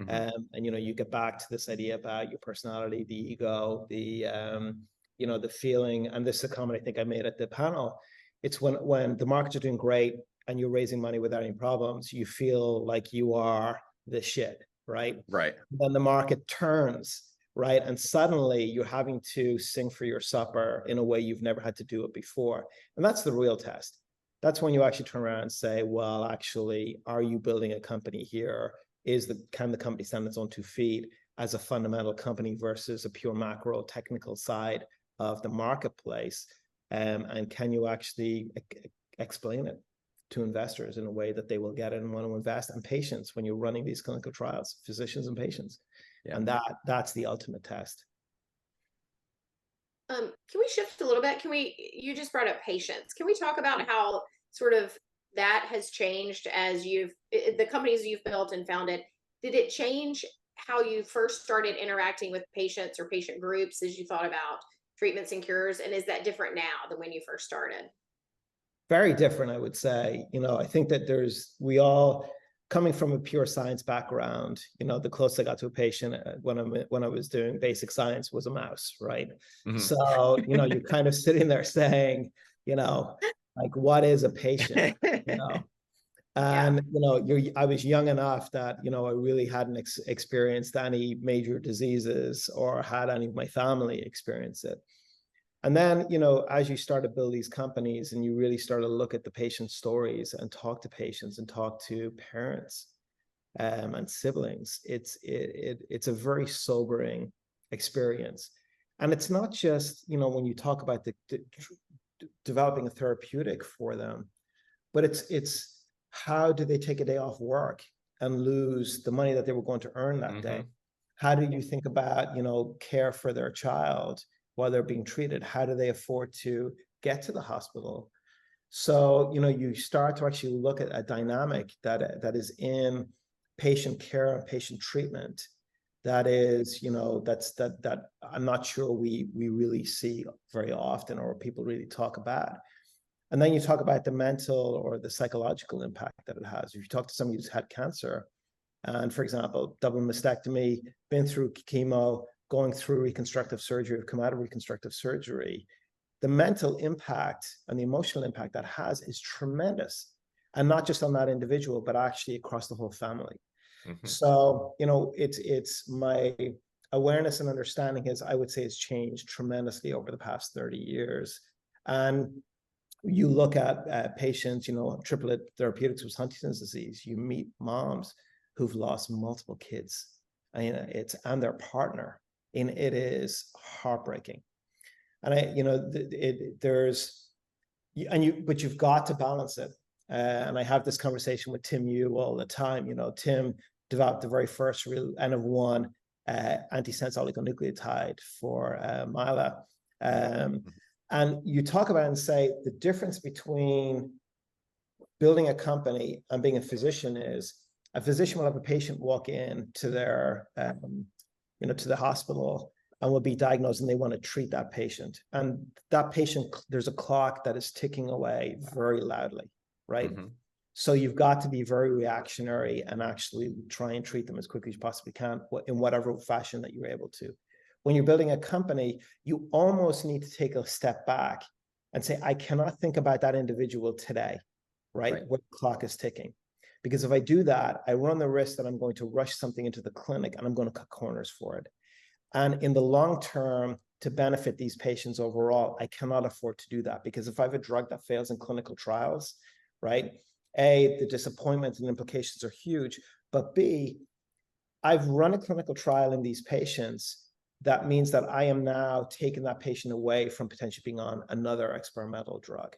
Speaker 4: Mm-hmm. And you get back to this idea about your personality, the ego, the feeling, and this is a comment I think I made at the panel. It's when the markets are doing great and you're raising money without any problems, you feel like you are the shit, right?
Speaker 3: Right.
Speaker 4: Then the market turns, right? And suddenly you're having to sing for your supper in a way you've never had to do it before. And that's the real test. That's when you actually turn around and say, well, actually, are you building a company here? Can the company stand on its own 2 feet as a fundamental company versus a pure macro technical side of the marketplace? And can you actually explain it to investors in a way that they will get it and want to invest? And patients, when you're running these clinical trials, physicians and patients. Yeah. And that's the ultimate test.
Speaker 2: Can we shift a little bit? You just brought up patients. Can we talk about how sort of that has changed as the companies you've built and founded? Did it change how you first started interacting with patients or patient groups as you thought about treatments and cures? And is that different now than when you first started?
Speaker 4: Very different, I would say. I think that we all, coming from a pure science background, the closest I got to a patient when I was doing basic science was a mouse, right? Mm-hmm. So, you're kind of sitting there saying, like, what is a patient? And, I was young enough that, I really hadn't experienced any major diseases or had any of my family experience it. And then, as you start to build these companies and you really start to look at the patient stories and talk to patients and talk to parents and siblings, it's a very sobering experience. And it's not just, when you talk about developing a therapeutic for them, but it's how do they take a day off work and lose the money that they were going to earn that day? How do you think about, care for their child while they're being treated? How do they afford to get to the hospital? So, you start to actually look at a dynamic that is in patient care and patient treatment that is, that I'm not sure we really see very often, or people really talk about. And then you talk about the mental or the psychological impact that it has. If you talk to somebody who's had cancer, and for example, double mastectomy, been through chemo, going through reconstructive surgery, come out of reconstructive surgery, the mental impact and the emotional impact that has is tremendous. And not just on that individual, but actually across the whole family. So, it's my awareness and understanding is, I would say, has changed tremendously over the past 30 years. And you look at patients, triplet therapeutics with Huntington's disease, you meet moms who've lost multiple kids, and their partner, and it is heartbreaking. And but you've got to balance it. And I have this conversation with Tim Yu all the time. Tim developed the very first real N of 1 antisense oligonucleotide for Mila. And you talk about it and say the difference between building a company and being a physician is a physician will have a patient walk in to their, to the hospital and will be diagnosed, and they want to treat that patient. And that patient, there's a clock that is ticking away very loudly, right? So you've got to be very reactionary and actually try and treat them as quickly as you possibly can in whatever fashion that you're able to. When you're building a company, you almost need to take a step back and say, I cannot think about that individual today, right? When the clock is ticking. Because if I do that, I run the risk that I'm going to rush something into the clinic and I'm going to cut corners for it. And in the long term, to benefit these patients overall, I cannot afford to do that. Because if I have a drug that fails in clinical trials, right? A, the disappointment and implications are huge. But B, I've run a clinical trial in these patients. That means that I am now taking that patient away from potentially being on another experimental drug.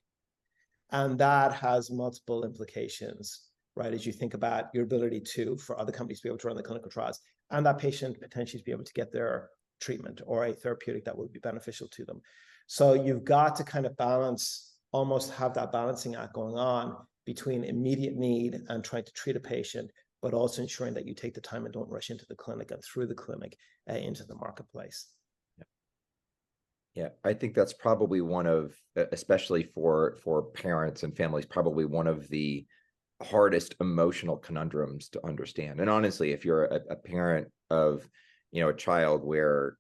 Speaker 4: And that has multiple implications, right? As you think about your ability for other companies to be able to run the clinical trials, and that patient potentially to be able to get their treatment or a therapeutic that would be beneficial to them. So you've got to kind of almost have that balancing act going on between immediate need and trying to treat a patient, but also ensuring that you take the time and don't rush into the clinic and through the clinic into the marketplace.
Speaker 3: Yeah, I think that's probably one of, especially for parents and families, probably one of the hardest emotional conundrums to understand. And honestly, if you're a parent of, a child where,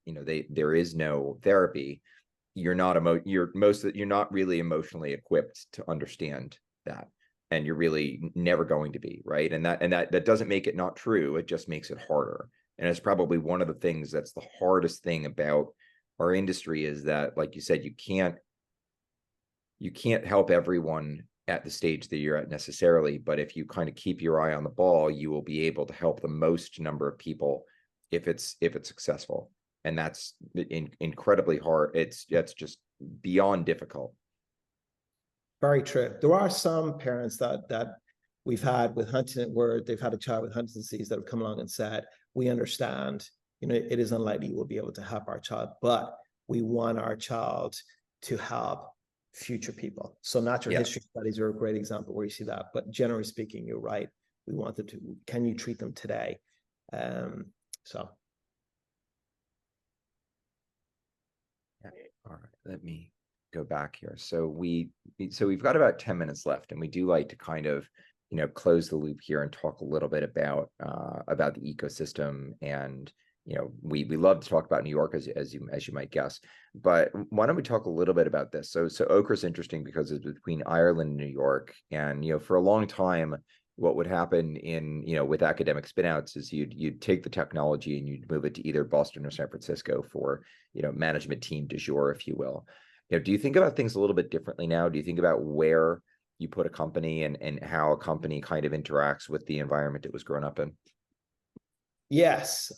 Speaker 3: there is no therapy, you're not really emotionally equipped to understand that. And you're really never going to be, right? And that doesn't make it not true. It just makes it harder. And it's probably one of the things that's the hardest thing about our industry is that, like you said, you can't help everyone at the stage that you're at necessarily, but if you kind of keep your eye on the ball, you will be able to help the most number of people if it's successful. And that's incredibly hard. It's just beyond difficult.
Speaker 4: Very true. There are some parents that we've had with Huntington, where they've had a child with Huntington's disease, that have come along and said, we understand, it is unlikely we'll be able to help our child, but we want our child to help future people. So natural history studies are a great example where you see that. But generally speaking, you're right. We want them to, can you treat them today? So.
Speaker 3: All right, let me go back here. So we've got about 10 minutes left, and we do like to kind of, close the loop here and talk a little bit about the ecosystem. And we love to talk about New York, as you might guess, but why don't we talk a little bit about this? So Ochre's interesting because it's between Ireland and New York, and for a long time, what would happen in with academic spinouts is you'd take the technology and you'd move it to either Boston or San Francisco for management team du jour, if you will. Do you think about things a little bit differently now? Do you think about where you put a company and how a company kind of interacts with the environment it was grown up in?
Speaker 4: Yes.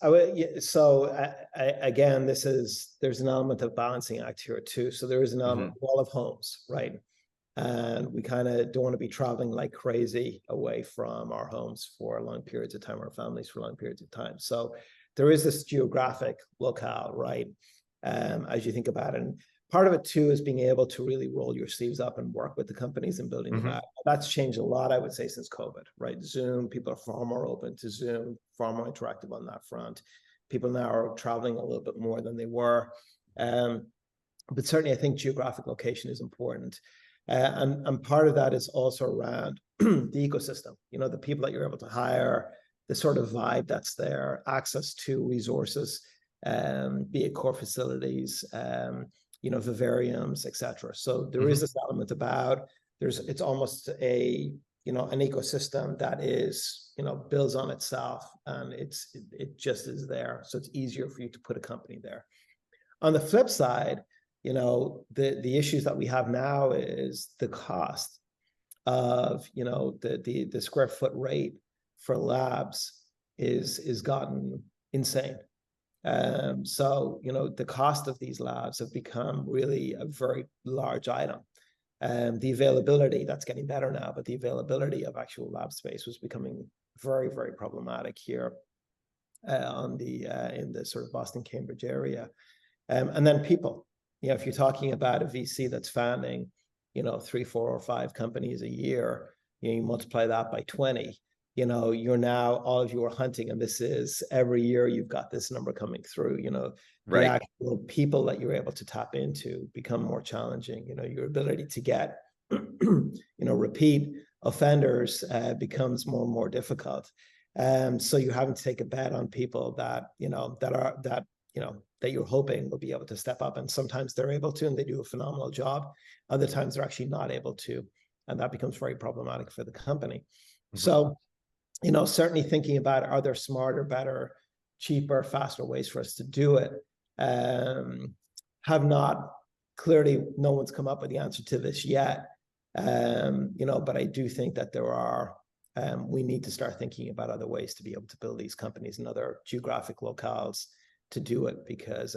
Speaker 4: So again, there's an element of balancing act here too. So there is an element wall of homes, right? And we kind of don't want to be traveling like crazy away from our homes for long periods of time, our families for long periods of time. So there is this geographic locale, right? As you think about it. And part of it too is being able to really roll your sleeves up and work with the companies and building them out. That's changed a lot, I would say, since COVID, right? Zoom, people are far more open to Zoom, far more interactive on that front. People now are traveling a little bit more than they were. But certainly I think geographic location is important. And part of that is also around the ecosystem, the people that you're able to hire, the sort of vibe that's there, access to resources, be it core facilities, vivariums, et cetera. So there is this element about it's almost an ecosystem that is, builds on itself, and it just is there. So it's easier for you to put a company there. On the flip side, the issues that we have now is the cost of, the square foot rate for labs is gotten insane. So, the cost of these labs have become really a very large item. The availability, that's getting better now, but the availability of actual lab space was becoming very, very problematic here in the sort of Boston, Cambridge area. And then people, if you're talking about a VC that's founding, 3, 4, or 5 companies a year, you multiply that by 20, you're now, all of you are hunting, and this is every year you've got this number coming through, the actual people that you're able to tap into become more challenging. Your ability to get, repeat offenders becomes more and more difficult. So you're having to take a bet on people that, that you're hoping will be able to step up. And sometimes they're able to, and they do a phenomenal job. Other times they're actually not able to, and that becomes very problematic for the company. So, certainly thinking about, are there smarter, better, cheaper, faster ways for us to do it? Clearly, no one's come up with the answer to this yet. But I do think that there are, we need to start thinking about other ways to be able to build these companies in other geographic locales to do it, because,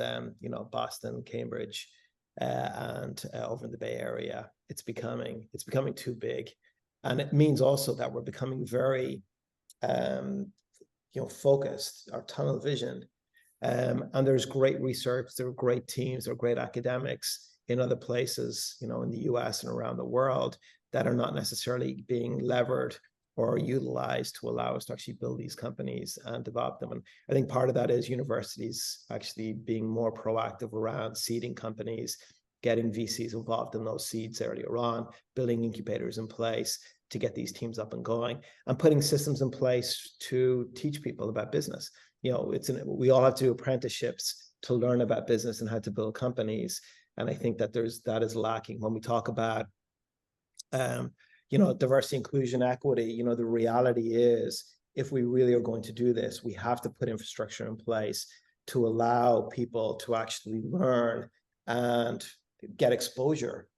Speaker 4: Boston, Cambridge, and over in the Bay Area, it's becoming too big. And it means also that we're becoming very, focused, our tunnel vision. And there's great research, there are great teams, there are great academics in other places, in the US and around the world, that are not necessarily being levered or utilized to allow us to actually build these companies and develop them. And I think part of that is universities actually being more proactive around seeding companies, getting VCs involved in those seeds earlier on, building incubators in place to get these teams up and going, and putting systems in place to teach people about business. We all have to do apprenticeships to learn about business and how to build companies. And I think that that is lacking when we talk about, diversity, inclusion, equity. The reality is, if we really are going to do this, we have to put infrastructure in place to allow people to actually learn and get exposure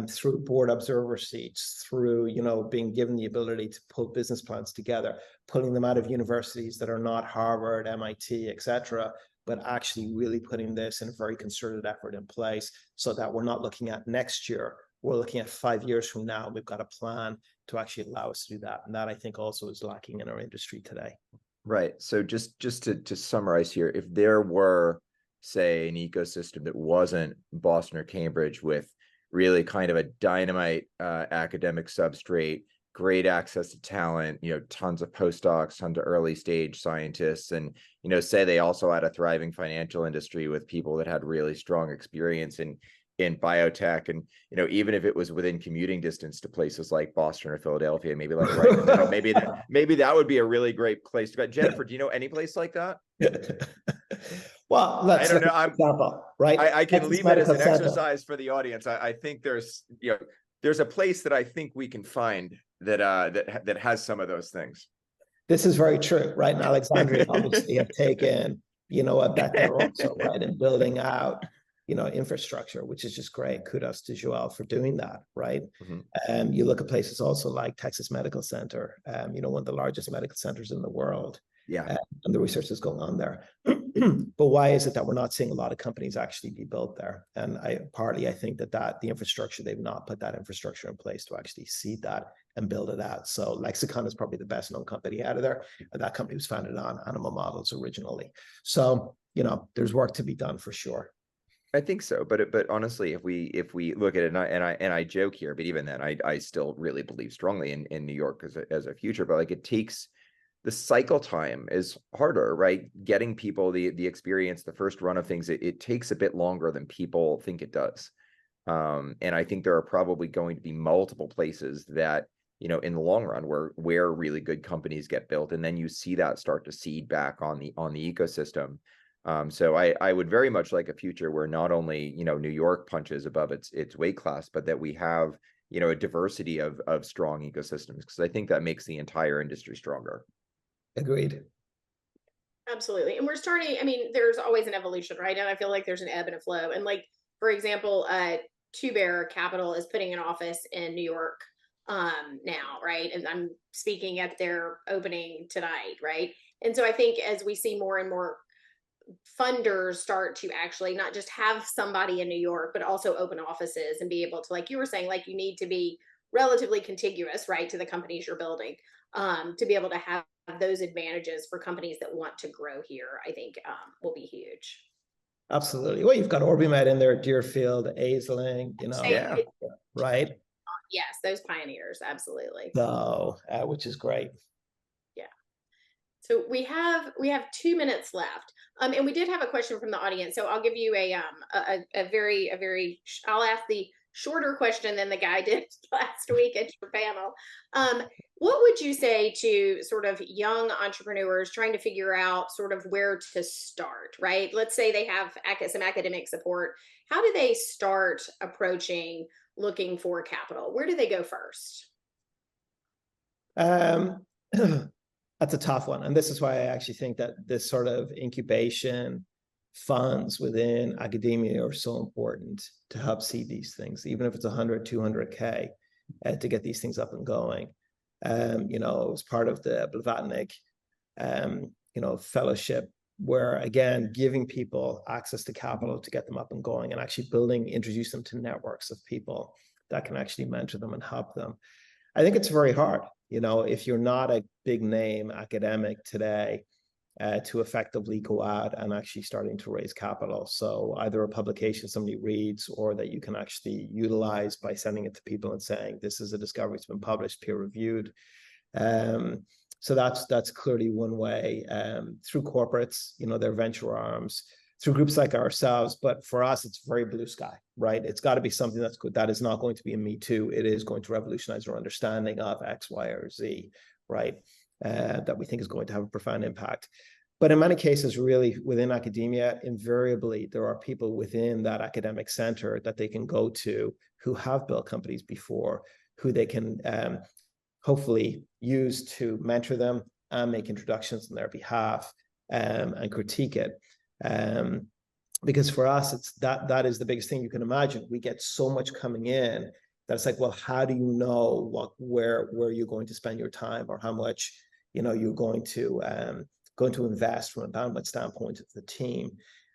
Speaker 4: through board observer seats, through, being given the ability to pull business plans together, pulling them out of universities that are not Harvard, MIT, et cetera, but actually really putting this in a very concerted effort in place, so that we're not looking at next year, we're looking at 5 years from now. We've got a plan to actually allow us to do that. And that, I think, also is lacking in our industry today.
Speaker 3: Right. So just to summarize here, if there were, say, an ecosystem that wasn't Boston or Cambridge, with really kind of a dynamite academic substrate, great access to talent, tons of postdocs, tons of early stage scientists, and, say they also had a thriving financial industry with people that had really strong experience in biotech, and, even if it was within commuting distance to places like Boston or Philadelphia, maybe like right in the middle, maybe that would be a really great place to go. Jennifer, do you know any place like that?
Speaker 4: Well, let's
Speaker 3: I don't know.
Speaker 4: example, right?
Speaker 3: I can leave it as an exercise for the audience. I think there's a place that I think we can find that has some of those things.
Speaker 4: This is very true, right? And Alexandria obviously have taken, a bet there also, right, in building out, infrastructure, which is just great. Kudos to Joel for doing that, right? You look at places also like Texas Medical Center, one of the largest medical centers in the world.
Speaker 3: Yeah.
Speaker 4: And the research that's going on there. But why is it that we're not seeing a lot of companies actually be built there? And I think that the infrastructure, they've not put that infrastructure in place to actually seed that and build it out. So Lexicon is probably the best known company out of there. And that company was founded on animal models originally. So, there's work to be done for sure.
Speaker 3: I think so, but honestly, if we look at it, and I joke here, but even then, I still really believe strongly in New York as a future. But like, it takes, the cycle time is harder, right? Getting people the experience, the first run of things, it takes a bit longer than people think it does. And I think there are probably going to be multiple places that, in the long run, where really good companies get built, and then you see that start to seed back on the ecosystem. So I would very much like a future where not only, New York punches above its weight class, but that we have, a diversity of strong ecosystems, because I think that makes the entire industry stronger.
Speaker 4: Agreed.
Speaker 2: Absolutely. And we're starting, I mean, there's always an evolution, right? And I feel like there's an ebb and a flow. And like, for example, Two Bear Capital is putting an office in New York now, right? And I'm speaking at their opening tonight, right? And so I think as we see more and more funders start to actually not just have somebody in New York, but also open offices and be able to, like you were saying, like you need to be relatively contiguous, right, to the companies you're building, to be able to have those advantages for companies that want to grow here, I think will be huge.
Speaker 4: Absolutely. Well, you've got OrbiMed in there, Deerfield, Aisling,
Speaker 3: Yeah.
Speaker 4: right?
Speaker 2: Yes, those pioneers, absolutely.
Speaker 4: So, which is great.
Speaker 2: Yeah. So we have 2 minutes left, and we did have a question from the audience. So I'll give you a very I'll ask the shorter question than the guy did last week at your panel. What would you say to sort of young entrepreneurs trying to figure out sort of where to start, right? Let's say they have some academic support. How do they start approaching looking for capital? Where do they go first?
Speaker 4: That's a tough one. And this is why I actually think that this sort of incubation funds within academia are so important to help seed these things, even if it's 100, 200K to get these things up and going. It was part of the Blavatnik, fellowship, where again, giving people access to capital to get them up and going, and actually introduce them to networks of people that can actually mentor them and help them. I think it's very hard, if you're not a big name academic today, to effectively go out and actually starting to raise capital. So either a publication somebody reads, or that you can actually utilize by sending it to people and saying, this is a discovery, it's been published, peer reviewed. So that's clearly one way, through corporates, their venture arms, through groups like ourselves. But for us, it's very blue sky, right? It's got to be something that's good. That is not going to be a me too. It is going to revolutionize our understanding of X, Y, or Z, right? That we think is going to have a profound impact. But in many cases, really within academia, invariably, there are people within that academic center that they can go to who have built companies before, who they can hopefully use to mentor them and make introductions on their behalf, and critique it. Because for us, it's that is the biggest thing you can imagine. We get so much coming in that it's like, well, how do you know where you're going to spend your time, or how much you're going to invest from a bandwidth standpoint of the team?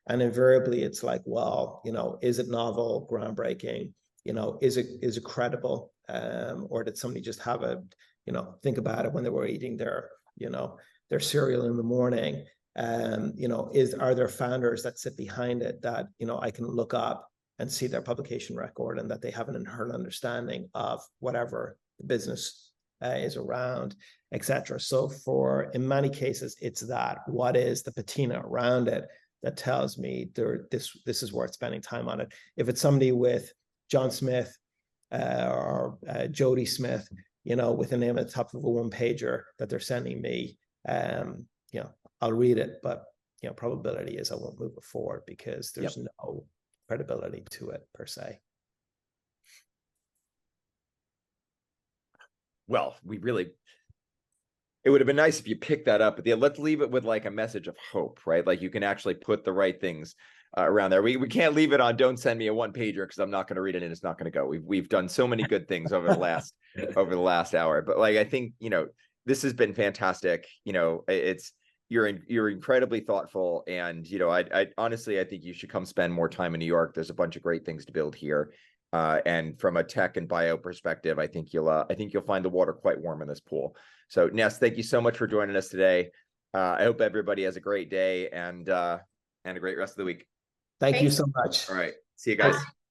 Speaker 4: And invariably, it's like, well, is it novel, groundbreaking? Is it credible? Or did somebody just have think about it when they were eating their cereal in the morning? Are there founders that sit behind it that, I can look up and see their publication record, and that they have an inherent understanding of whatever the business is around, etc. So in many cases, it's that, what is the patina around it that tells me this is worth spending time on it. If it's somebody with John Smith or Jody Smith, with a name at the top of a one-pager that they're sending me, I'll read it, but probability is I won't move it forward, because there's no credibility to it per se.
Speaker 3: Well, it would have been nice if you picked that up, but let's leave it with like a message of hope, right? Like you can actually put the right things around there. We can't leave it on, don't send me a one-pager, because I'm not going to read it and it's not going to go. We've done so many good things over the last hour, but like, I think, this has been fantastic. you're incredibly thoughtful, and I honestly, I think you should come spend more time in New York. There's a bunch of great things to build here. And from a tech and bio perspective, I think you'll find the water quite warm in this pool. So Ness, thank you so much for joining us today. I hope everybody has a great day and a great rest of the week.
Speaker 4: Thank you
Speaker 2: Thanks.
Speaker 4: so much.
Speaker 3: All right. See you guys.
Speaker 2: Bye.